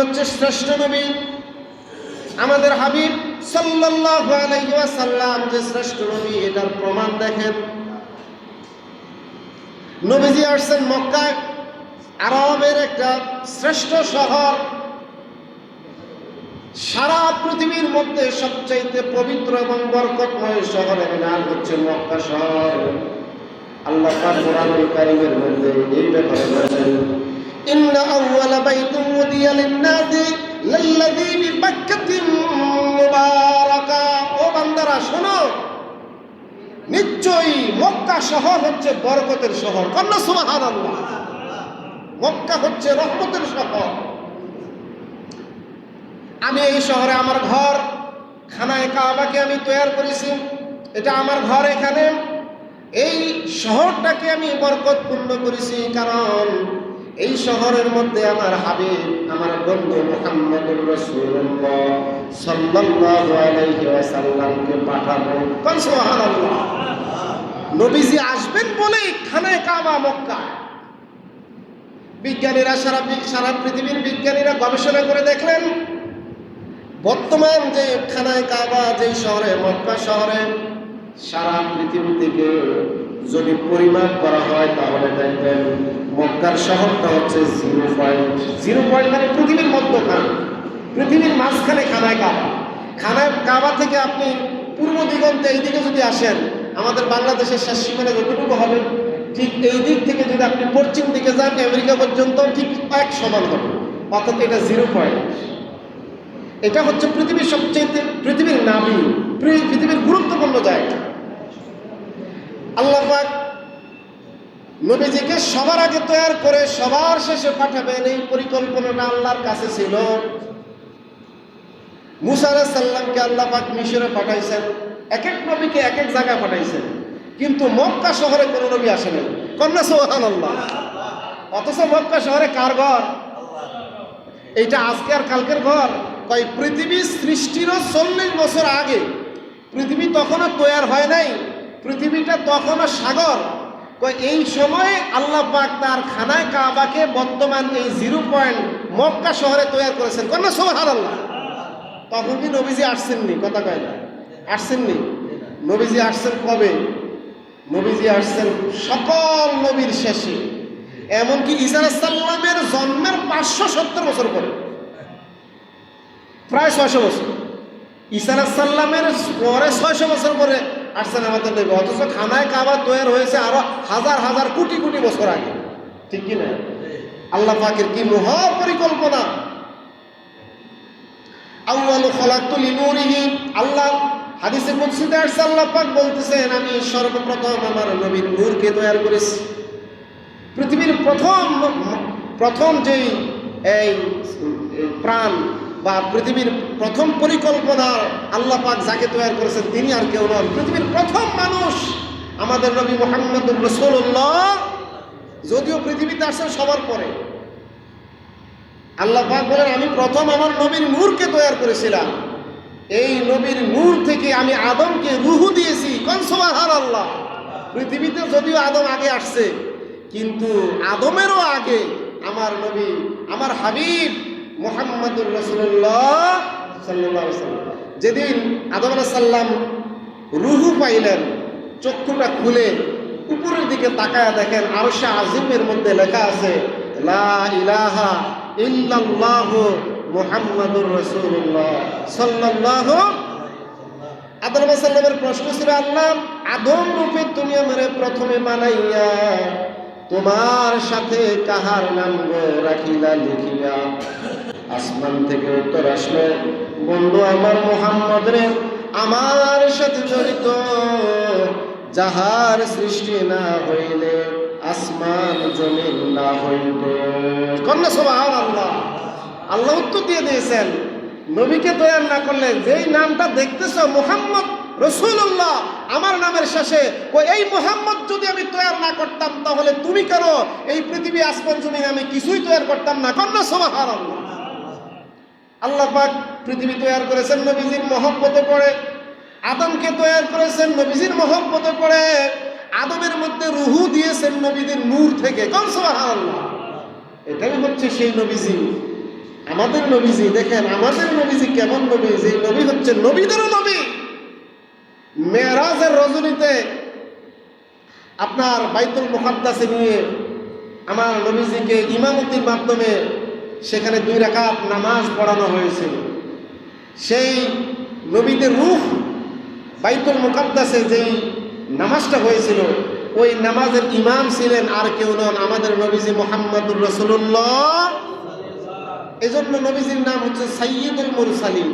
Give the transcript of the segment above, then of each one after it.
হচ্ছে শ্রেষ্ঠ নবী আমাদের হাবিব সাল্লাল্লাহু আলাইহি ওয়াসাল্লাম যে শ্রেষ্ঠ নবী এটার প্রমাণ দেখেন। নবীজি আসছেন মক্কায়, আরবের একটা শ্রেষ্ঠ শহর, সারা পৃথিবীর মধ্যে সবচাইতে পবিত্র এবং বরকতময় শহরের নাম হচ্ছে মক্কা শহর। আল্লাহ পাক কোরআনুল কারীমের মধ্যে এই ব্যাপারে বলেন, ইন্না আউওয়ালা বাইতুন উদিয়া লিন-নাসি লাল্লাযী বিবাক্কাতিন মুবারাকা। ও বান্দারা শোনো, নিশ্চয়ই মক্কা শহর হচ্ছে বরকতের শহর। কন্যা সুবহানাল্লাহ। মক্কা হচ্ছে রহমতের শহর। আমি এই শহরে আমার ঘর খানায়ে কাবাকে আমি তৈরি করেছি, এটা আমার ঘর। এখানে এই শহরটাকে আমি বরকতপূর্ণ করেছি, কারণ এই শহরের মধ্যে আমার হাবিব, আমার বন্ধু মুহাম্মদুর রাসূলুল্লাহ সাল্লাল্লাহু আলাইহি ওয়াসাল্লামকে পাঠাবো। সুবহানাল্লাহ। নবীজি আসবেন বলেই খানায়ে কাবা মক্কা। বিজ্ঞানীরা সারা পৃথিবীর বিজ্ঞানীরা গবেষণা করে দেখলেন, বর্তমান যে খানায়ে কাবা যে শহরে মক্কা শহরে, সারা পৃথিবী থেকে যদি পরিমাপ করা হয় তাহলে দেখবেন মক্কার শহরটা হচ্ছে 0.0 মানে পৃথিবীর মধ্যখান, পৃথিবীর মাঝখানে খানায়ে কাবা। খানায়ে কাবা থেকে আপনি পূর্ব দিগন্তে এইদিকে যদি আসেন, আমাদের বাংলাদেশের শেষ সীমানা যতটুকু হবে, ঠিক এই দিক থেকে যদি আপনি পশ্চিম দিকে যান আমেরিকা পর্যন্ত, ঠিক এক সমান হবে। অর্থাৎ এটা 0 পয়েন্ট। এটা হচ্ছে পৃথিবীর সবচেয়ে, পৃথিবীর নাভি, পৃথিবীর গুরুত্বপূর্ণ জায়গা। আল্লাহ পাক নবীজিকে সবার আগে তৈরি করে সবার শেষে পাঠাবেন, এই পরিকল্পনাটা আল্লাহর কাছে ছিল। মুসা আলাইহিস সালামকে আল্লাহ পাক মিশরে পাঠাইছেন, এক এক নবীকে এক এক জায়গায় পাঠাইছেন, কিন্তু মক্কা শহরে কোনো নবী আসেনি। কন্যা সুবহানাল্লাহ। অথচ মক্কা শহরে কার ঘর? এইটা আজকে আর কালকের ঘর? কয় পৃথিবী সৃষ্টিরও 40 বছর আগে, পৃথিবী তখনও তৈরি হয় নাই, পৃথিবীটা তখনও সাগর। কয় এই সময়ে আল্লাহ পাক তার খানায়ে কাবাকে বর্তমান এই 0 পয়েন্ট মক্কা শহরে তৈরি করেছেন। কন্যা সুবহানাল্লাহ। তখন কি নবীজি আসছেননি? কথা কয় না, আসছেননি। নবীজি আসছেন কবে? নবীজি আসছেন সকল নবীর শেষে, এমনকি ঈসা আলাইহিস সালামের জন্মের 570 বছর পরে, প্রায় 600 বছর। ঈসা আলাইহিস সালামের পরে 600 বছর পরে আসছেন আমাদের নবী। অথচ খানায়ে কাবা তৈরি হয়েছে আরো হাজার হাজার কোটি কোটি বছর আগে। ঠিক কি না? আল্লাহ পাকের কি মহা পরিকল্পনা। আউয়ালু খালাকতু লিনুরিহি। আল্লাহ হাদিসে কুদসিতে আসছে, আল্লাহ পাক বলতেছেন, আমি সর্বপ্রথম আমার নবীর নূরকে তৈরি করেছি। পৃথিবীর প্রথম যেই এই প্রাণ বা পৃথিবীর প্রথম পরিকল্পনা আল্লাহ পাক যাকে তৈরি করেছেন তিনি আর কেউ নন, পৃথিবীর প্রথম মানুষ আমাদের নবী মুহাম্মদুর রাসূলুল্লাহ। যদিও পৃথিবীতে আসছেন সবার পরে। আল্লাহ পাক বলেন, আমি প্রথম আমার নবীর নূরকে তৈরি করেছিলাম, এই নবীর নূর থেকে আমি আদমকে রূহ দিয়েছি। সুবহানাল্লাহ। পৃথিবীতে যদিও আদম আগে আসছে, কিন্তু আদমেরও আগে আমার নবী, আমার হাবিব মুহাম্মদুর রাসূলুল্লাহ সাল্লাল্লাহু আলাইহি ওয়াসাল্লাম, যেদিন আদম আলাইহিস সালাম রূহ পাইলেন, চক্ষুটা খুলে উপরের দিকে তাকায়া দেখেন আরশে আজিমের মধ্যে লেখা আছে, লা ইলাহা ইল্লাল্লাহু মুহাম্মাদুর রাসূলুল্লাহ সাল্লাল্লাহু। আদম আলাইহিস সালামের প্রশ্ন ছিল, আল্লাহ আদম রূপে তুমি আমারে প্রথমে বানাইয়া তোমার সাথে কাহার নাম গো রাখিলা লিখিয়া? আসমান থেকে উত্তর আসলো, বন্ধু আমার মুহাম্মদ রে, আমার সাথে জড়িত যাহার সৃষ্টি না হইলে আসমান জমিন না হইত। কন্যা সুবহানাল্লাহ। আল্লাহ উত্তর দিয়ে দিয়েছেন, নবীকে তৈরি না করলে, যেই নামটা দেখতেছ মুহাম্মদ রাসূলুল্লাহ, আমার নামের শেষে, এই মুহাম্মদ যদি আমি তৈরি না করতাম তাহলে তুমি কেন এই পৃথিবী আসমান জমিন আমি কিছুই তৈরি করতাম না। কন্যা সুবহানাল্লাহ। আল্লাহ পাক পৃথিবী তৈরি করেছেন নবীজির মহব্বতে পড়ে, আদমকে তৈরি করেছেন নবীজির মহব্বতে পড়ে, আদমের মধ্যে রূহ দিয়েছেন নবীদের নূর থেকে। সুবহানাল্লাহ। এটাই হচ্ছে সেই নবীজি। আমাদের নবীজি দেখেন, আমাদের নবীজি কেমন নবী, যে নবী হচ্ছে নবীদেরও নবী। মেরাজের রজনীতে আপনার বাইতুল মুকাদ্দাসে নিয়ে আমার নবীজিকে ইমামতির মাধ্যমে সেখানে 2 রাকাত নামাজ পড়ানো হয়েছিল। সেই নবীদের রূহ বাইতুল মুকাদ্দাসে যেই নামাজটা হয়েছিল, ওই নামাজের ইমাম ছিলেন আর কেউ নন, আমাদের নবীজি মুহাম্মদুর রাসূলুল্লাহ। এজন্য নবীজির নাম হচ্ছে সাইয়্যিদুল মুরসালিন,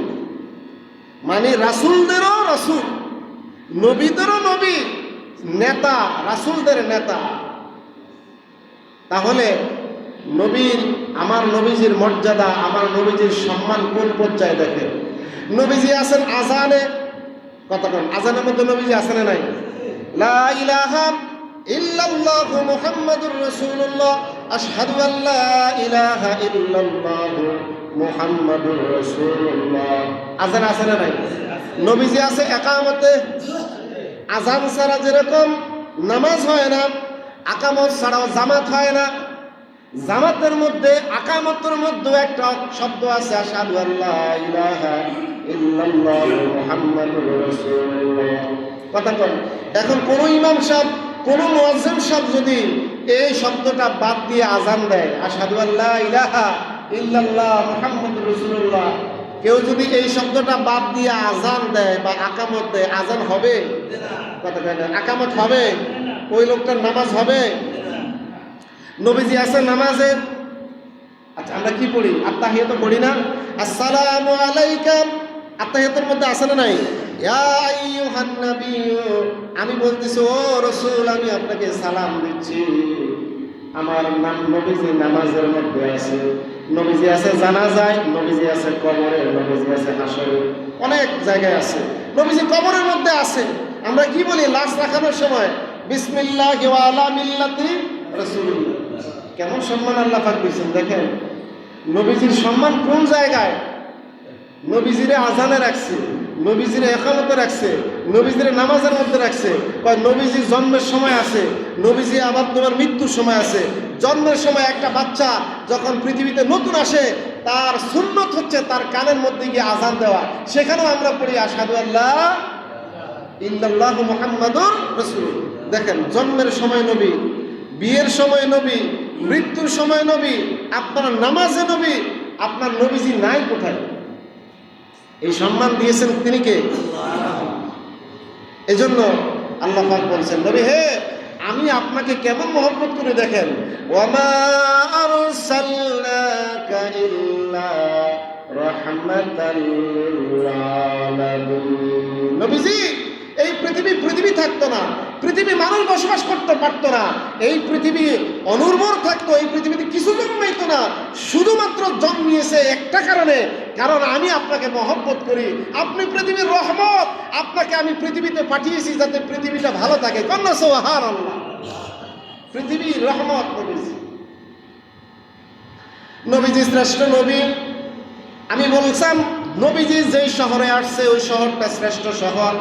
মানে রাসূলদেরও রাসূল, নবীদেরও নবী, নেতা, রাসূলদের নেতা। তাহলে নবীর, আমার নবীজির মর্যাদা, আমার নবীজির সম্মান কোন পর্যায়ে দেখেন। নবীজি আছেন আজানে, কতক্ষণ আজানের মধ্যে নবীজি আছেন না নাই? লা ইলাহা ইল্লাল্লাহু মুহাম্মাদুর রাসূলুল্লাহ, আশহাদু আল্লা ইলাহা ইল্লাল্লাহু মুহাম্মাদুর রাসূলুল্লাহ। আজান আছে না নাই? নবীজি আছে একামতে। আজান ছাড়া যেরকম নামাজ হয় না, আকামত ছাড়াও জামাত হয় না। জামাতের মধ্যে, আকামতের মধ্যে একটা শব্দ আছে, আশহাদু আল্লা ইলাহা ইল্লাল্লাহু মুহাম্মাদুর রাসূলুল্লাহ। কথা কন। এখন কোন ইমাম সাহেব, কোন মুয়াজ্জিন সাহেব যদি এই শব্দটা বাদ দিয়ে আজান দেয়, আশহাদু আল্লা ইলাহা ইল্লাল্লাহ মুহাম্মাদুর রাসূলুল্লাহ, কেউ যদি এই শব্দটা বাদ দিয়ে আজান দেয় বা আকামত দেয়, আজান হবে? কথা কয় না। আকামত হবে? ওই লোকটার নামাজ হবে? নবীজি আছে নামাজে। আচ্ছা, আমরা কি পড়ি? আত্তাহিয়াত পড়ি না? আসসালামু আলাইকা, আত্তাহিয়াতের মধ্যে আছে না নাই? ইয়া আইয়ুহান নাবিয়্যু, আমি বলতেছি ও রাসূল, আমি আপনাকে সালাম দিচ্ছি। আমার নাম নবীজি নামাজের মধ্যে আছে। নবীজি আছে জানাজায়, নবীজি আছে কবরে, নবীজি আছে হাসরে, অনেক জায়গায় আছে। নবীজি কবরের মধ্যে আছে। আমরা কি বলি লাশ রাখানোর সময়? বিসমিল্লাহি ওয়া আলা মিল্লাতি রাসূলুল্লাহ। কেমন সম্মান আল্লাহ পাক দিয়েছেন দেখেন। নবীজির সম্মান কোন জায়গায়? নবীজিরে আজানে রাখছে, নবীজিরে একামতে রাখছে, নবীজিরে নামাজের মধ্যে রাখছে। নবীজি জন্মের সময় আছে, নবীজি আবার তোমার মৃত্যুর সময় আছে। জন্মের সময় একটা বাচ্চা যখন পৃথিবীতে নতুন আসে, তার সুন্নত হচ্ছে তার কানের মধ্যে গিয়ে আজান দেওয়া। সেখানেও আমরা পড়ি আশহাদু আল্লা ইল্লাল্লাহু মুহাম্মাদুর রাসূলুল্লাহ। দেখেন, জন্মের সময় নবী, বিয়ের সময় নবী, মৃত্যুর সময় নবী, আপনার নামাজে নবী। আপনার নবীজি নাই কোথায়? এই সম্মান দিয়েছেন তিনি কে? এজন্য আল্লাহ পাক বলছেন, নবী হে, আমি আপনাকে কেমন মহব্বত করে দেখেন। ওয়ামা আরসালনাকা ইল্লা রাহমাতাল লিল আলামিন। নবীজি, এই পৃথিবী থাকতো না, পৃথিবী মানুষ বসবাস করতে পারতো না, এই পৃথিবী অনুর্বর থাকতো, এই পৃথিবীতে কিছু জন্মাইতো না। শুধুমাত্র জন্মিয়েছে একটা কারণে, কারণ আমি আপনাকে মহব্বত করি। আপনি পৃথিবীর রহমত, আপনাকে আমি পৃথিবীতে পাঠিয়েছি যাতে পৃথিবীটা ভালো থাকে। কন্যা সুবহানাল্লাহ। পৃথিবীর রহমত নবীজি। নবীজি শ্রেষ্ঠ নবী। আমি বলছিলাম, নবীজি যেই শহরে আসছে ওই শহরটা শ্রেষ্ঠ শহর,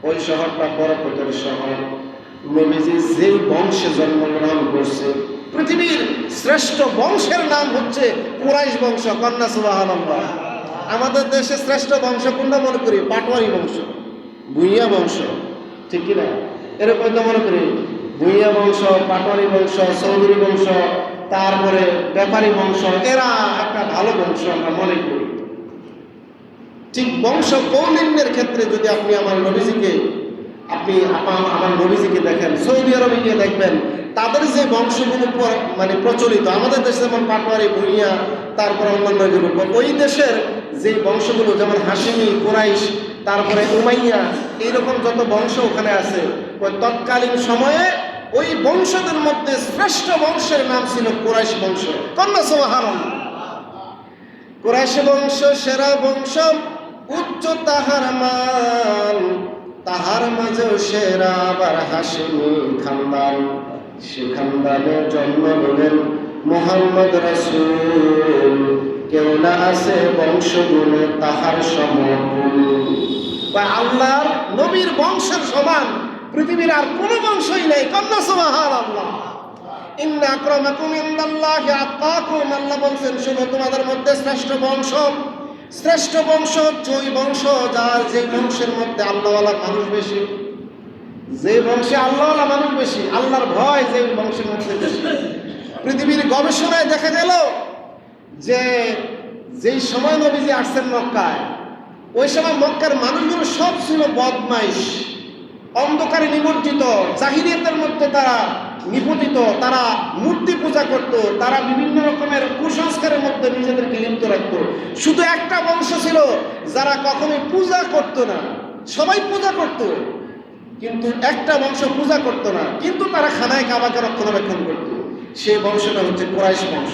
ওই শহরটা বরকতের শহর। নবীজি যেই বংশে জন্মগ্রহণ করছে, পৃথিবীর শ্রেষ্ঠ বংশের নাম হচ্ছে কুরাইশ বংশ। কন্যা সুবহানাল্লাহ। আমাদের দেশে শ্রেষ্ঠ বংশ কোনটা মনে করি? পাটোয়ারি বংশ, ভুইয়া বংশ, ঠিক কিনা? এরকম তো মনে করি ভুইয়া বংশ, পাটোয়ারি বংশ, চৌধুরী বংশ, তারপরে ব্যাপারী বংশ, এরা একটা ভালো বংশ আমরা মনে করি। ঠিক বংশ কৌলিন্যের ক্ষেত্রে যদি আপনি আমার নবীজিকে দেখেন, সৌদি আরবে গিয়ে দেখবেন তাদের যে বংশগুলো মানে প্রচলিত, আমাদের দেশে যেমন পাটোয়ারি, ভুইয়া, তারপরে অন্যান্য গ্রুপ, ওই দেশের যে বংশগুলো যেমন হাশিমি, কুরাইশ, তারপরে উমাইয়া, এইরকম যত বংশ ওখানে আছে, ওই তৎকালীন সময়ে ওই বংশদের মধ্যে শ্রেষ্ঠ বংশের নাম ছিল কুরাইশ বংশ। কন্যা সুবহানাল্লাহ। কুরাইশ বংশ সেরা বংশ, উচ্চ তাহার মান, তাহার মাঝেও সেরা আবার হাশিমি খানদান। সে খানদানে জন্ম নিলেন মুহাম্মদ রাসূল। কেউ না আছে বংশগুলো তাহার সমতুল। বা আল্লাহর নবীর বংশের সমান পৃথিবীর আর কোনো বংশই নাই। কন্যা সুবহানাল্লাহ। ইন্না আকরামাকুম ইনদাল্লাহি আতকাকুম, আল্লাহ বলছেন শোনো, তোমাদের মধ্যে শ্রেষ্ঠ বংশ ওই বংশ যার যে বংশের মধ্যে আল্লাহওয়ালা মানুষ বেশি, যে বংশে আল্লাহওয়ালা মানুষ বেশি, আল্লাহর ভয় যে বংশের মধ্যে বেশি। পৃথিবীর গবেষণায় দেখা গেল যে যেই সময় নবীজি আসছেন মক্কায়, ওই সময় মক্কার মানুষগুলো সব ছিল বদমাইশ, অন্ধকারে নিমজ্জিত, জাহিলিয়াতের মধ্যে তারা নিপতিত, তারা মূর্তি পূজা করত, তারা বিভিন্ন রকমের কুসংস্কারের মধ্যে নিজেদেরকে লিপ্ত রাখত। শুধু একটা বংশ ছিল যারা কখনোই পূজা করত না, সবাই পূজা করত, কিন্তু একটা বংশ পূজা করত না, কিন্তু তারা খানায় কাবাকে রক্ষণাবেক্ষণ করত। সেই বংশটা হচ্ছে কুরাইশ বংশ।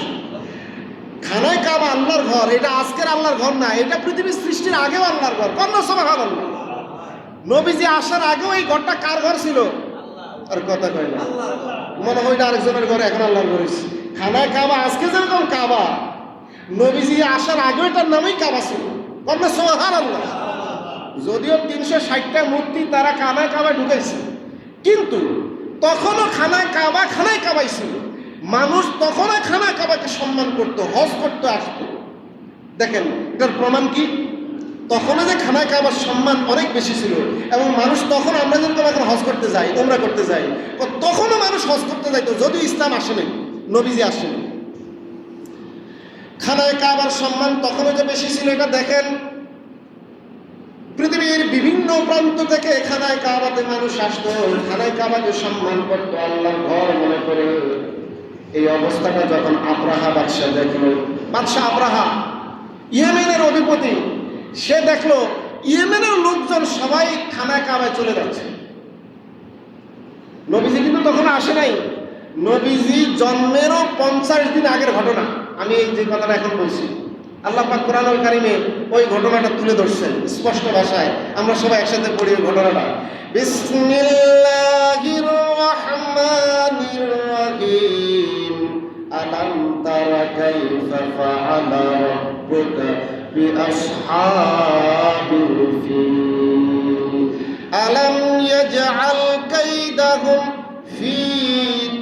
খানায় কাবা আল্লাহর ঘর, এটা আজকের আল্লাহর ঘর না, এটা পৃথিবীর সৃষ্টির আগেও আল্লাহর ঘর। কন্যা সুবহানাল্লাহ। নবীজি আসার আগেও এই ঘরটা কার ঘর ছিল? আর কথা কয় না, মনে হয় আরেকজনের ঘরে, এখন আল্লাহর ঘর হয়েছে। খানায় কাবা আজকে যেরকম কাবা, নবীজি আসার আগেও এটার নামই কাবা ছিল। কন্যা সুবহানাল্লাহ। যদিও 360টা মূর্তি তারা খানায় কাবায় ঢুকেছে, কিন্তু তখনও খানায় কাবাই ছিল। মানুষ তখনও খানায় কাবাকে সম্মান করত, হজ করতে আসতো। দেখেন এটার প্রমাণ কি? তখনও যে খানায় কাবার সম্মান অনেক বেশি ছিল, এবং মানুষ তখন, আমরা যখন এখন হজ করতে যাই, উমরা করতে যাই, তখনও মানুষ হজ করতে যাইতো, যদিও ইসলাম আসেনি, নবীজি আসেনি। খানায় কাবার সম্মান তখনও যে বেশি ছিল, এটা দেখেন পৃথিবীর বিভিন্ন প্রান্ত থেকে খানায় কাবাতে মানুষ আসতো, খানায় কাবাকে সম্মান করতো, আল্লাহর ঘর মনে করে। এই অবস্থাটা যখন আব্রাহা বাদশাহ দেখলো, বাদশাহ আব্রাহা ইয়েমেনের অধিপতি, সে দেখলো ইয়েমেনের লোকজন সবাই খানায় কাবায় চলে যাচ্ছে। নবীজি কিন্তু তখন আসে নাই, নবীজি জন্মেরও 50 দিন আগের ঘটনা। আমি এই যে কথাটা এখন বলছি, আল্লাহ পাক কোরআনুল কারীমে ওই ঘটনাটা তুলে ধরছেন স্পষ্ট ভাষায়। আমরা সবাই একসাথে পড়ি ওই ঘটনাটা। বিসমিল্লাহির রাহমানির রাহিম। আলাম তারা কাইফা ফাআলা রাব্বুকা বিআসহাবিল ফিল আলাম ইয়াজআল কাইদাহুম ফি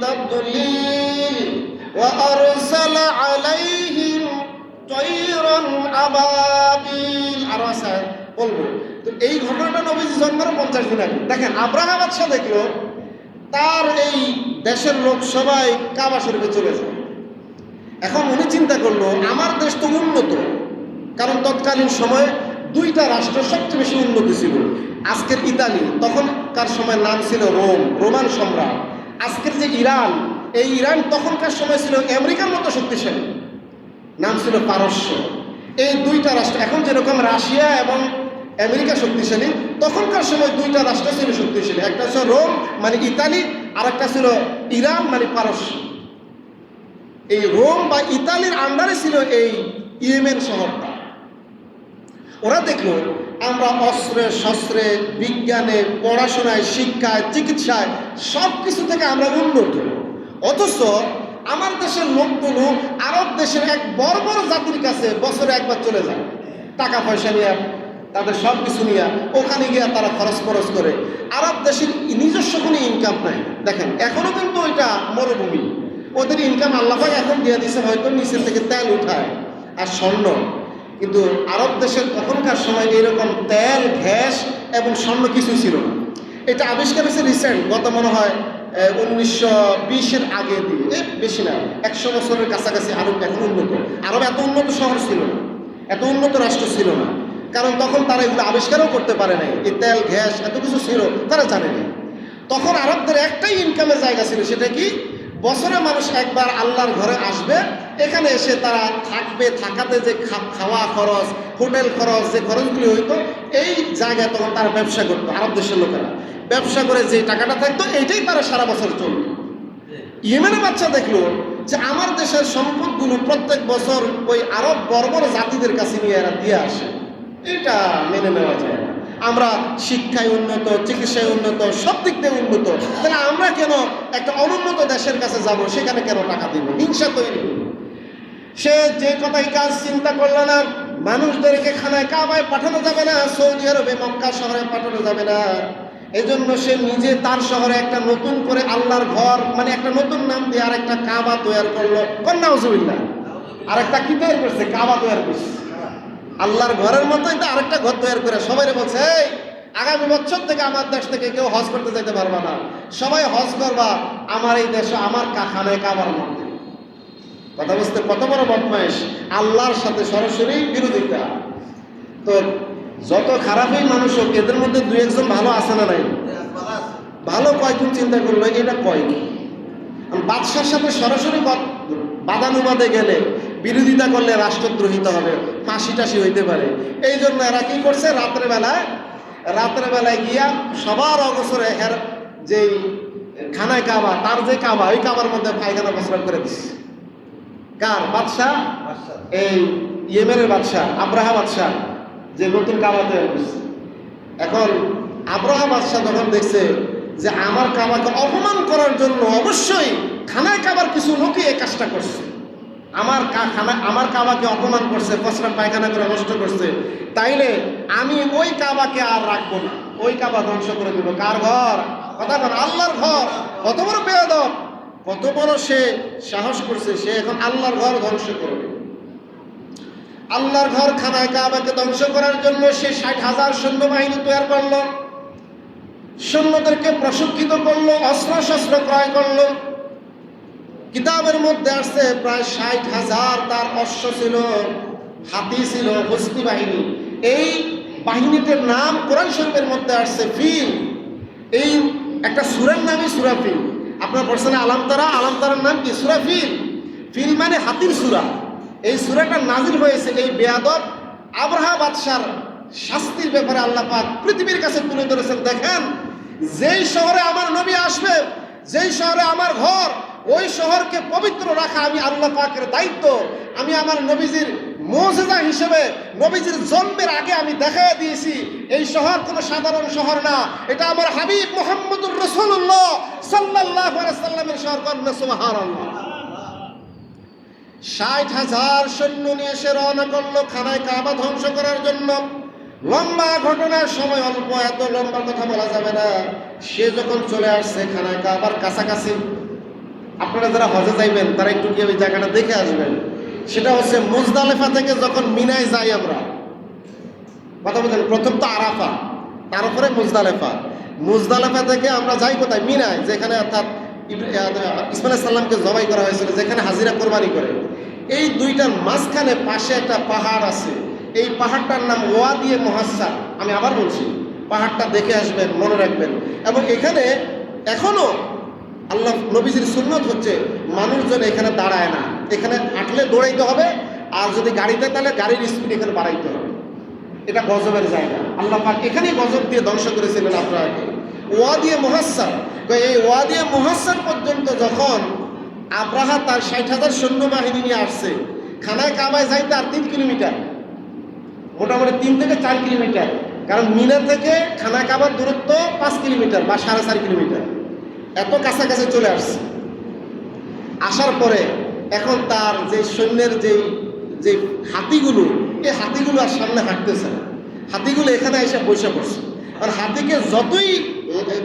তাদলিল ওয়া আরসালা আলাইহিম তৈরন আবাবিল। আরো আছে বলবো। তো এই ঘটনাটা নবীজি জন্মের 50 দিন আগে। দেখেন আব্রাহা বাদশাহ দেখলো তার এই দেশের লোক সবাই কাবা শরীফে চলে যায়। এখন উনি চিন্তা করলো আমার দেশ তো উন্নত, কারণ তৎকালীন সময়ে 2টা রাষ্ট্র সবচেয়ে বেশি উন্নত ছিল। আজকের ইতালি, তখনকার সময় নাম ছিল রোম, রোমান সম্রাট। আজকের যে ইরান, এই ইরান তখনকার সময় ছিল আমেরিকার মতো শক্তিশালী, নাম ছিল পারস্য। এই 2টা রাষ্ট্র, এখন যেরকম রাশিয়া এবং আমেরিকা শক্তিশালী, তখনকার সময় 2টা রাষ্ট্র ছিল শক্তিশালী। একটা ছিল রোম মানে ইতালি, আর একটা ছিল ইরান মানে পারস্য। এই রোম বা ইতালির আন্ডারে ছিল এই ইয়েমেন শহরটা। ওরা দেখলো আমরা অস্ত্রে শস্ত্রে, বিজ্ঞানে, পড়াশোনায়, শিক্ষায়, চিকিৎসায় সব কিছু থেকে আমরা উন্নত, অথচ আমার দেশের লোকগুলো আরব দেশের এক বর্বর জাতির কাছে বছরে একবার চলে যায়, টাকা পয়সা নিয়ে, তাদের সব কিছু নিয়ে ওখানে গিয়ে তারা খরচ করে। আরব দেশের নিজস্ব কোনো ইনকাম নাই। দেখেন এখনো কিন্তু ওইটা মরুভূমি, ওদের ইনকাম আল্লাহ পাক এখন দিয়ে দিয়েছে, হয়তো নিচের থেকে তেল উঠায় আর স্বর্ণ। কিন্তু আরব দেশের তখনকার সময় এরকম তেল, গ্যাস এবং স্বর্ণ কিছু ছিল না। এটা আবিষ্কার হয়েছে রিসেন্ট, গত মনে হয় 1920-এর আগে দিয়ে, বেশি না, 100 বছরের কাছাকাছি। আরব এখন উন্নত, আরব এত উন্নত শহর ছিল না, এত উন্নত রাষ্ট্র ছিল না, কারণ তখন তারা এগুলো আবিষ্কারও করতে পারে নাই। এই তেল, গ্যাস এত কিছু ছিল তারা জানে না। তখন আরবদের একটাই ইনকামের জায়গা ছিল, সেটা কি বছরে মানুষ একবার আল্লাহর ঘরে আসবে, এখানে এসে তারা থাকবে, থাকাতে যে খাওয়া খরচ, হোটেল খরচ, যে খরচগুলি হইতো, এই জায়গায় তখন তারা ব্যবসা করতো। আরব দেশের লোকেরা ব্যবসা করে যে টাকাটা থাকতো, এইটাই তারা সারা বছর চলবে। ইয়েমেনের বাচ্চা দেখলো যে আমার দেশের সম্পদগুলো প্রত্যেক বছর ওই আরব বর্বর জাতিদের কাছে নিয়ে এরা দিয়ে আসে। এটা মেনে নেওয়া যায় না। আমরা শিক্ষায় উন্নত, চিকিৎসায় উন্নত, সব দিক থেকে উন্নত, তাহলে আমরা কেন একটা অনুন্নত দেশের কাছে যাব, সেখানে কেন টাকা দিব? হিংসা তৈরি। সে যে কথাই কাজ চিন্তা করলো না, মানুষদেরকে খানায় কাবায় পাঠানো যাবে না, সৌদি আরবে মক্কা শহরে পাঠানো যাবে না, এই জন্য সে নিজে তার শহরে একটা নতুন করে আল্লাহর ঘর, মানে একটা নতুন নাম দিয়ে আর একটা কাবা তৈরি করলো। নাউজুবিল্লাহ, আর একটা কি তৈরি করছে? কাবা তৈরি করছে। আল্লাহর ঘরের মতোই তো আরেকটা ঘর তৈরি করে সবাই বলছে, এই আগামী বছর থেকে আমার দেশ থেকে কেউ হজ করতে যেতে পারবা না, সবাই হজ করবা আমার এই দেশে, আমার খানায় কাবার মধ্যে। কথা বুঝতে কত বড় বদমাইশ, আল্লাহর সাথে সরাসরি বিরোধিতা। তো যত খারাপই মানুষ হোক, এদের মধ্যে দুই একজন ভালো আছে না নাই? ভালো কয়জন চিন্তা করলো এটা কয় কি? বাদশার সাথে সরাসরি বাদানুবাদে গেলে, বিরোধিতা করলে রাষ্ট্রদ্রোহিত হবে, ফাঁসি টাসি হইতে পারে। এই জন্য এরা কি করছে, রাত্রেবেলায় গিয়া সবার অগোচরে যেই খানায় কাবা, তার যে কাবা, ওই কাবার মধ্যে পায়খানা প্রস্রাব করে দিচ্ছে। কার? বাদশাহ, এই ইয়েমেনের বাদশাহ আব্রাহা বাদশাহ, যে নতুন কাবা তৈরি করছে। এখন আব্রাহা বাদশাহ যখন দেখছে যে আমার কাবাকে অপমান করার জন্য অবশ্যই খানায় কাবার কিছু লোকই এই কাজটা করছে, আমার কাবাকে অপমান করছে, প্রস্রাব পায়খানা করে নষ্ট করছে, তাইলে আমি ওই কাবাকে আর রাখবো না, ওই কাবা ধ্বংস করে দেবো। কার ঘর? কথা বল, আল্লাহর ঘর। কত বড় বেয়াদব, কত বড় সে সাহস করছে, সে এখন আল্লাহর ঘর ধ্বংস করবে। আল্লাহর ঘর খানায় কাবাকে ধ্বংস করার জন্য সে 60,000 সৈন্যবাহিনী তৈরি করলো, সৈন্যদেরকে প্রশিক্ষিত করলো, অস্ত্র শস্ত্র ক্রয় করলো। কিতাবের মধ্যে আসছে প্রায় 60,000 তার অশ্ব ছিল, হাতি ছিল, হস্তি বাহিনী। এই বাহিনীটির নাম কোরআন শরীফের মধ্যে আসছে ফিল। এই একটা সূরার নামই সূরা ফিল। আপনার পড়ছেন আলামতারা, আলামতারার নাম কি? সূরা ফিল। ফিল মানে হাতির সূরা। এই সূরাটা নাজিল হয়েছে এই বেয়াদব আব্রাহা বাদশার শাস্তির ব্যাপারে। আল্লাহ পাক পৃথিবীর কাছে তুলে ধরেছেন, দেখেন যেই শহরে আমার নবী আসবে, যেই শহরে আমার ঘর, ওই শহরকে পবিত্র রাখা আমি আল্লাহ পাকের দায়িত্ব। আমি আমার নবীজির মুজিজা হিসেবে নবীজির জন্মের আগে আমি দেখাই দিয়েছি এই শহর কোনো সাধারণ শহর না, এটা আমার হাবিব মুহাম্মদুর রাসূলুল্লাহ সাল্লাল্লাহু আলাইহি সাল্লামের শহর। কন্যা সুবহানাল্লাহ। 60,000 সৈন্য নিয়ে সে রওনা করলো খানায় কাবা ধ্বংস করার জন্য। লম্বা ঘটনার সময় অল্প, এত লম্বা কথা বলা যাবে না। সে যখন চলে আসছে খানায় কাবার কাছাকাছি, আপনারা যারা হজে যাইবেন তারা একটু গিয়ে ওই জায়গাটা দেখে আসবেন। সেটা হচ্ছে মুজদালেফা থেকে যখন মিনায় যাই আমরা, কথা বলছেন, প্রথম তো আরাফা, তারপরে মুজদালেফা। মুজদালেফা থেকে আমরা যাই কোথায়? মিনায়, যেখানে অর্থাৎ ইসমাইল আলাইহিস সালামকে জবাই করা হয়েছিল, যেখানে হাজিরা কোরবানি করে। এই দুইটার মাঝখানে পাশে একটা পাহাড় আছে, এই পাহাড়টার নাম ওয়াদিয়ে মুহাসসার। আমি আবার বলছি, পাহাড়টা দেখে আসবেন, মনে রাখবেন। এবং এখানে এখনো আল্লাহ নবীজির সুন্নত হচ্ছে মানুষজন এখানে দাঁড়ায় না, এখানে হাঁটলে দৌড়াইতে হবে, আর যদি গাড়িতে তাহলে গাড়ির স্পিড এখানে বাড়াইতে হবে। এটা গজবের জায়গা, আল্লাহ পাক এখানেই গজব দিয়ে ধ্বংস করেছিলেন আপনাকে। ওয়াদিয়ে মুহাসসার, এই ওয়াদিয়ে মুহাসসার পর্যন্ত যখন আব্রাহা তার 60,000 সৈন্যবাহিনী নিয়ে আসছে, খানায় কাবায় যাইতে আর 3 কিলোমিটার, মোটামুটি 3 থেকে 4 কিলোমিটার, কারণ মিনা থেকে খানায় কাবার দূরত্ব 5 কিলোমিটার বা 4.5 কিলোমিটার, এত কাছাকাছি চলে আসছে। আসার পরে এখন তার যে সৈন্যের যে হাতিগুলো, এই হাতিগুলো আর সামনে হাঁটতেছে না, হাতিগুলো এখানে এসে বসে পড়ছে। আর হাতিকে যতই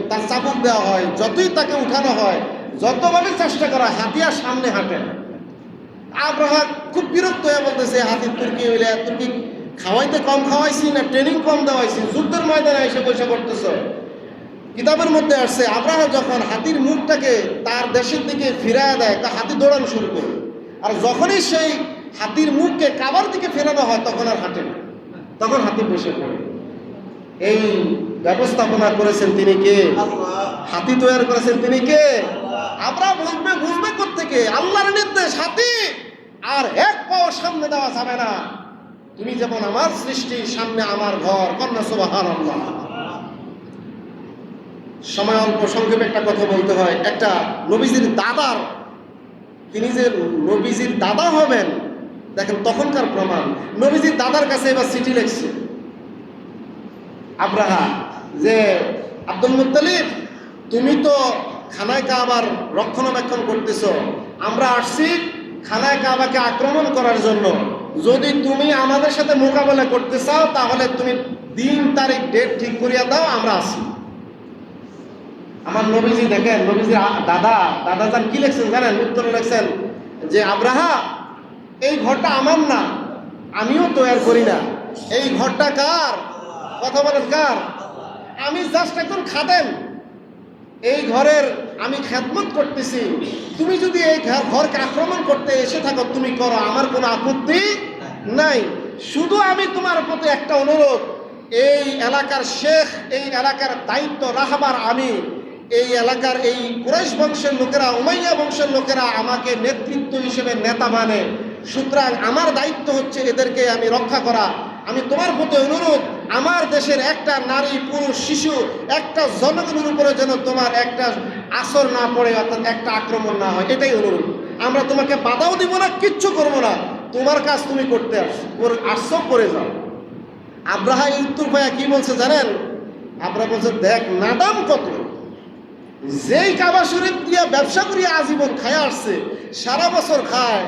তার চাবুক দেওয়া হয়, যতই তাকে উঠানো হয়, যতভাবে চেষ্টা করা হয়, হাতি আর সামনে হাঁটে না। আব্রাহা খুব বিরক্ত হয়ে বলতেছে, হাতি তুর্কি হইলে তুর্কি খাওয়াইতে কম খাওয়াইছি না ট্রেনিং কম দেওয়াইছি, যুদ্ধের ময়দানে এসে বসে পড়তেছ। কিতাবের মধ্যে আসছে আব্রাহা যখন হাতির মুখটাকে তার দেশের দিকে ফিরায় দেয়, তা হাতি দৌড়ানো শুরু করে। আর যখনই সেই হাতির মুখকে কাবার দিকে ফেরানো হয়, তখন আর হাঁটে না, তখন হাতি বসে পড়ে। এই ব্যবস্থাপনা করেছেন তিনি কে? হাতি তৈরি করেছেন তিনি কে? আব্রাহা বুঝবে কোত্থেকে? আল্লাহর নির্দেশ, হাতি আর এক পাও সামনে দেওয়া যাবে না। তুমি যেমন আমার সৃষ্টি, সামনে আমার ঘর। কন্যা সুবহানাল্লাহ। সময় অল্প, সংক্ষেপে একটা কথা বলতে হয়। একটা নবীজির দাদার, তিনি যে নবীজির দাদা হবেন, দেখেন তখনকার প্রমাণ। নবীজির দাদার কাছে এবার চিঠি লিখছে আব্রাহা যে, আব্দুল মুত্তালিব, তুমি তো খানায় কাবার রক্ষণাবেক্ষণ করতেছ, আমরা আসছি খানায় কাবাকে আক্রমণ করার জন্য। যদি তুমি আমাদের সাথে মোকাবেলা করতে চাও, তাহলে তুমি দিন তারিখ ডেট ঠিক করিয়া দাও, আমরা আসি। আমার নবীজি দেখেন, নবীজির দাদা যান কি লিখছেন জানেন? উত্তরে লিখছেন যে আব্রাহা, এই ঘরটা আমার না, আমিও তৈরি করি না, এই ঘরটা কার? কথা বলেন কার? আমি জাস্ট একজন খাদেম, এই ঘরের আমি খেদমত করতেছি। তুমি যদি এই ঘরকে আক্রমণ করতে এসে থাকো তুমি করো, আমার কোনো আপত্তি নাই। শুধু আমি তোমার প্রতি একটা অনুরোধ, এই এলাকার শেখ, এই এলাকার দায়িত্ব রাখবার আমি, এই এলাকার এই কুরাইশ বংশের লোকেরা, উমাইয়া বংশের লোকেরা আমাকে নেতৃত্ব হিসেবে নেতা মানে, সুতরাং আমার দায়িত্ব হচ্ছে এদেরকে আমি রক্ষা করা। আমি তোমার প্রতি অনুরোধ, আমার দেশের একটা নারী পুরুষ শিশু একটা জনগণের উপরে যেন তোমার একটা আসর না পড়ে, অর্থাৎ একটা আক্রমণ না হয়, এটাই অনুরোধ। আমরা তোমাকে বাধাও দিব না, কিচ্ছু করবো না, তোমার কাজ তুমি করতে আসছো, করে যাও। আব্রাহা উত্তর ভাইয়া কি বলছে জানেন? আব্রাহা বলছে, দেখ নাদাম কত, যেই কাবা শরীফ দিয়া ব্যবসা করিয়া আজীবন খায় আসছে, সারা বছর খায়,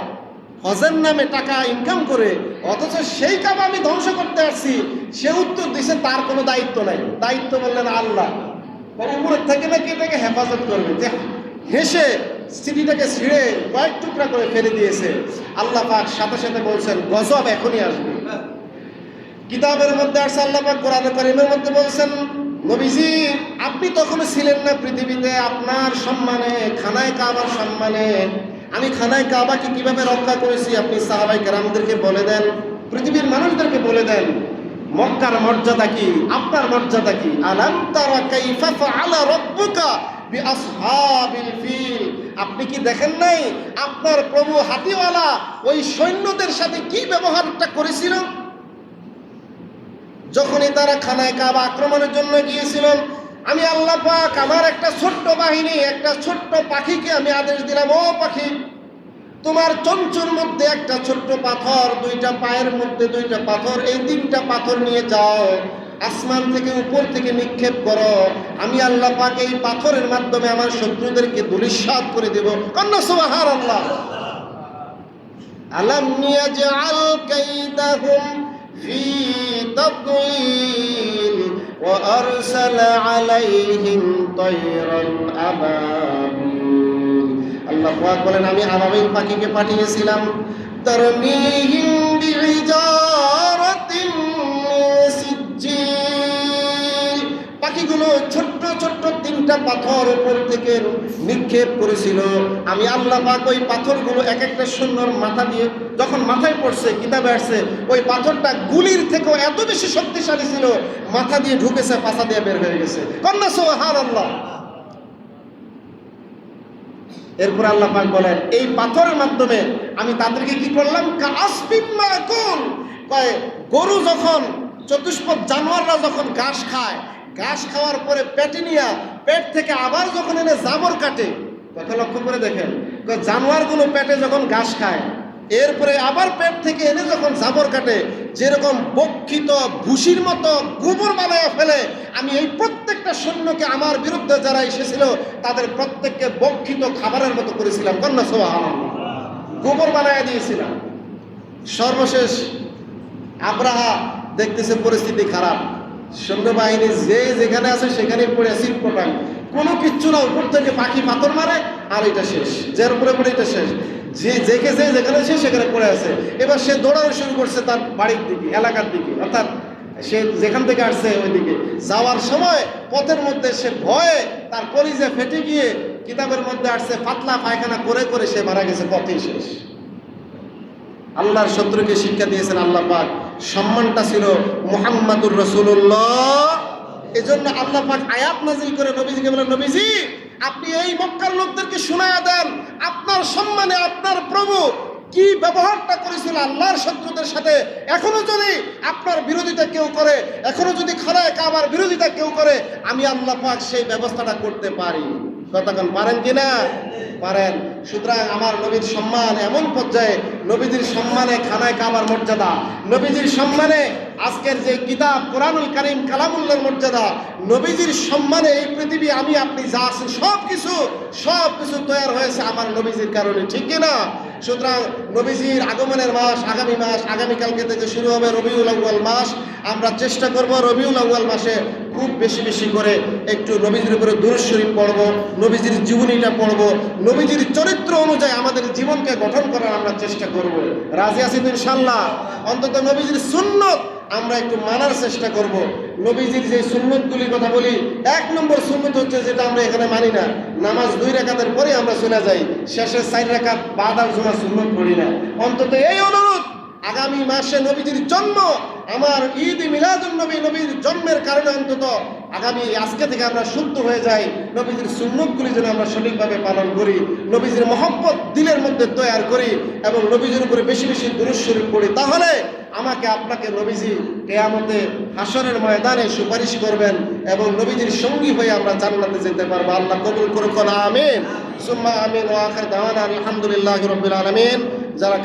হজের নামে টাকা ইনকাম করে, অথচ সেই কাবা আমি ধ্বংস করতে আসছি। সে উত্তর দিছে তার কোনো দায়িত্ব নাই। দায়িত্ব বললেন আল্লাহ, উপরের থেকে নাকি এটাকে হেফাজত করবে। যে হেসে সিটিটাকে ছিঁড়ে কয়েক টুকরা করে ফেলে দিয়েছে। আল্লাহ পাক সাথে সাথে বলছেন গজব এখনই আসবে। কিতাবের মধ্যে আসছে, আল্লাহ পাক কোরআনে কারীমের মধ্যে বলছেন, নবীজি আপনি তখনও ছিলেন না পৃথিবীতে, আপনার সম্মানে, খানায় কাবার সম্মানে আমি খানায় কাবাকে কিভাবে রক্ষা করেছি আপনি সাহাবায়ে কেরামদেরকে বলে দেন, পৃথিবীর মানুষদেরকে বলে দেন। মক্কার মর্যাদা কি, আপনার মর্যাদা কি? আলাম তারা কাইফা ফাআলা রাব্বুকা বিআসহাবিল ফিল, আপনি কি দেখেন নাই আপনার প্রভু হাতিওয়ালা ওই সৈন্যদের সাথে কি ব্যবহারটা করেছিল যখনই তারা খানায় কাবা আক্রমণের জন্য গিয়েছিলেন? আমি আল্লাহ পাক আমার একটা ছোট্ট বাহিনী, একটা ছোট্ট পাখিকে আমি আদেশ দিলাম, ও পাখি তোমার চঞ্চুর মধ্যে একটা ছোট্ট পাথর, দুইটা পায়ের মধ্যে দুইটা পাথর, এই তিনটা পাথর নিয়ে যাও, আসমান থেকে উপর থেকে নিক্ষেপ করো। আমি আল্লাহ পাক এই পাথরের মাধ্যমে আমার শত্রুদেরকে ধূলিসাৎ করে দেব। কন্যা সুবহানাল্লাহ। আলাম ইয়াজআল কাইদাহুম ফি তাদলিল ওয়া আরসালা আলাইহিম তায়রান আবাবিল। আল্লাহ পাক বলেন আমি আবাবিল পাখিকে পাঠিয়েছিলাম, তারমিহিম বিহিজারাতিন মিন সিজ্জিল, পাখিগুলো ছোট্ট ছোট্ট তিনটা পাথর উপর থেকে নিক্ষেপ করেছিল। আমি আল্লাহ পাক ওই পাথরগুলো এক একটা সৈন্যর মাথা দিয়ে যখন মাথায় পড়ছে, কিতাবে আসছে ওই পাথরটা গুলির থেকেও এত বেশি শক্তিশালী ছিল, মাথা দিয়ে ঢুকেছে, পাছা দিয়ে বের হয়ে গেছে। কন্যা সুবহানাল্লাহ। এরপর আল্লাহ পাক বলেন এই পাথরের মাধ্যমে আমি তাদেরকে কি করলাম? কাসবিন মাকুল, কয় গরু যখন চতুষ্পদ জানোয়াররা যখন ঘাস খায়, ঘাস খাওয়ার পরে পেটে নিয়ে পেট থেকে আবার যখন এনে জাবর কাটে, কথা লক্ষ্য করে দেখেন, জানোয়ারগুলো পেটে যখন ঘাস খায় এরপরে আবার পেট থেকে এনে যখন জাবর কাটে, যেরকম বক্ষিত ভুসির মতো গোবর বানায় ফেলে, আমি এই প্রত্যেকটা সৈন্যকে আমার বিরুদ্ধে যারা এসেছিল তাদের প্রত্যেককে বক্ষিত খাবারের মতো করেছিলাম। কন্যা সুবহানাল্লাহ। গোবর বানায় দিয়েছিলাম। সর্বশেষ আব্রাহা দেখতেছে পরিস্থিতি খারাপ, সৈন্যবাহিনী যে যেখানে আছে সেখানে পড়ে সিটপটাং, কোনো কিচ্ছু না, উপর থেকে পাখি পাথর মারে আর এটা শেষ, যার উপরে পড়ে এটা শেষ, যে দেখেছে যেখানে সে সেখানে পড়ে আছে। এবার সে দৌড়ানো শুরু করছে তার বাড়ির দিকে, এলাকার দিকে, অর্থাৎ সে যেখান থেকে আসছে ওই দিকে যাওয়ার সময় পথের মধ্যে সে ভয়ে তার কলিজা ফেটে গিয়ে কিতাবের মধ্যে আসছে পাতলা পায়খানা করে করে সে মারা গেছে, পথেই শেষ। আল্লাহর শত্রুকে শিক্ষা দিয়েছেন আল্লাহ পাক, সম্মানটা ছিল মুহাম্মাদুর রাসূলুল্লাহ। এজন্য আল্লাহ পাক আয়াত নাযিল করে নবীজিকে বলেন, নবীজি আপনি এই মক্কার লোকদেরকে শোনায়া দেন আপনার সম্মানে আপনার প্রভু কি ব্যবহারটা করেছিল আল্লাহর শত্রুদের সাথে। এখনো যদি আপনার বিরোধিতা কেউ করে, এখনো যদি খানায় কাবার বিরোধিতা কেউ করে, আমি আল্লাহ পাক সেই ব্যবস্থাটা করতে পারি। কতক্ষণ পারেন কিনা? পারেন। সুতরাং আমার নবীর সম্মান এমন পর্যায়ে, নবীজির সম্মানে খানায় কাবার মর্যাদা, নবীজির সম্মানে আজকের যে কিতাব কোরআনুল কারীম কালামুল্লাহর মর্যাদা, নবীজির সম্মানে এই পৃথিবী আমি আপনি যা আছেন সব কিছু তৈরি হয়েছে আমার নবীজির কারণে, ঠিক কিনা? সুতরাং নবীজির আগমনের মাস আগামী মাস, আগামীকালকে থেকে শুরু হবে রবিউল আউয়াল মাস। আমরা চেষ্টা করব রবিউল আউয়াল মাসে খুব বেশি বেশি করে একটু নবীজির উপরে দুরূদ শরীফ পড়ব, নবীজির জীবনীটা পড়ব, নবীজির চরিত্র অনুযায়ী আমাদের জীবনকে গঠন করার আমরা চেষ্টা করব। রাজি আছি তো ইনশাআল্লাহ? অন্তত নবীজির সুন্নত আমরা একটু মানার চেষ্টা করব। নবীজির যে সুন্নতগুলির কথা বলি, 1 নম্বর সুন্নত হচ্ছে যেটা আমরা এখানে মানি না, নামাজ 2 রাকাতের পরে আমরা চলে যাই, শেষে 4 রাকাত বাদ আর জুমা সুন্নত পড়ি না। অন্তত এই অনুরোধ, আগামী মাসে নবীজির জন্ম, আমার ঈদ মিলাদুন নবী, নবীর জন্মের কারণে অন্তত আগামী আজকে থেকে আমরা শুদ্ধ হয়ে যাই, নবীজির সুন্নতগুলি যেন আমরা সঠিকভাবে পালন করি, নবীজির মহব্বত দিলের মধ্যে তৈরি করি এবং নবীজির উপরে বেশি বেশি দুরূদ শরীফ পড়ি। তাহলে আমাকে আপনাকে নবীজি কিয়ামতে হাশরের ময়দানে সুপারিশ করবেন এবং নবীজির সঙ্গী হয়ে আমরা জান্নাতে যেতে পারবো। আল্লাহ কবুল করুন, আমিন সুম্মা আমিন। ওয়া আখির দাওয়ানা আলহামদুলিল্লাহি রাব্বিল আলামিন। যারা